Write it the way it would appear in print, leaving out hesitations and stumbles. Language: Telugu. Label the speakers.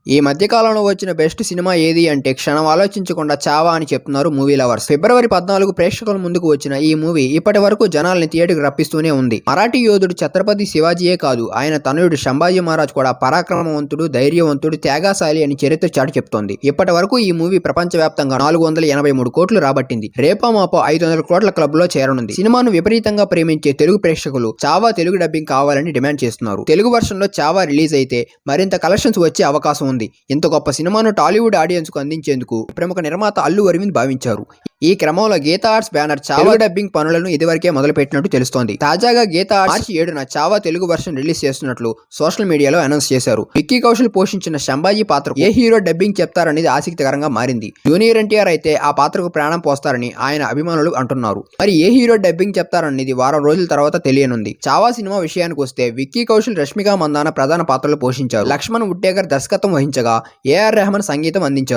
Speaker 1: ఈ మధ్య కాలంలో వచ్చిన బెస్ట్ సినిమా ఏది అంటే క్షణం ఆలోచించకుండా చావా అని చెప్తున్నారు మూవీ లవర్స్. ఫిబ్రవరి 14 ప్రేక్షకుల ముందుకు వచ్చిన ఈ మూవీ ఇప్పటి వరకు జనాల్ని థియేటర్కి రప్పిస్తూనే ఉంది. మరాఠీ యోధుడు ఛత్రపతి శివాజీయే కాదు, ఆయన తనయుడు సంభాజీ మహారాజ్ కూడా పరాక్రమవంతుడు, ధైర్యవంతుడు, త్యాగశాలి అని చరిత్ర చాటి చెప్తోంది. ఇప్పటి వరకు ఈ మూవీ ప్రపంచవ్యాప్తంగా 483 కోట్లు రాబట్టింది. రేపామాపో 500 కోట్ల క్లబ్ లో చేరనుంది. సినిమాను విపరీతంగా ప్రేమించే తెలుగు ప్రేక్షకులు చావా తెలుగు డబ్బింగ్ కావాలని డిమాండ్ చేస్తున్నారు. తెలుగు వర్షన్ లో చావా రిలీజ్ అయితే మరింత కలెక్షన్స్ వచ్చే అవకాశం ఉంది. ఇంత గొప్ప సినిమాను టాలీవుడ్ ఆడియన్స్ కు అందించేందుకు ప్రముఖ నిర్మాత అల్లు అరవింద్ భావించారు. ఈ క్రమంలో Gita arts banner Chhaava dubbing పనులను ఇదివరకే మొదలుపెట్టినట్టు తెలుస్తోంది. తాజాగా గీతా ఆర్ట్స్ మార్చి 7న చావా తెలుగు వర్షన్ రిలీజ్ చేస్తున్నట్లు సోషల్ మీడియాలో అనౌన్స్ చేశారు. విక్కీ కౌశల్ పోషించిన సంభాజీ పాత్రకు ఏ హీరో డబ్బింగ్ చెప్తారనేది ఆసక్తికరంగా మారింది. జూనియర్ ఎన్టీఆర్ అయితే ఆ పాత్రకు ప్రాణం పోస్తారని ఆయన అభిమానులు అంటున్నారు. మరి ఏ హీరో డబ్బింగ్ చెప్తారనేది వారం రోజుల తర్వాత తెలియనుంది. చావా సినిమా విషయానికి వస్తే విక్కీ కౌశల్, రష్మిక మందాన ప్రధాన పాత్రలు పోషించారు. లక్ష్మణ్ ఉట్టేకర్ దర్శకత్వం వహించగా ఏఆర్ రెహమాన్ సంగీతం అందించారు.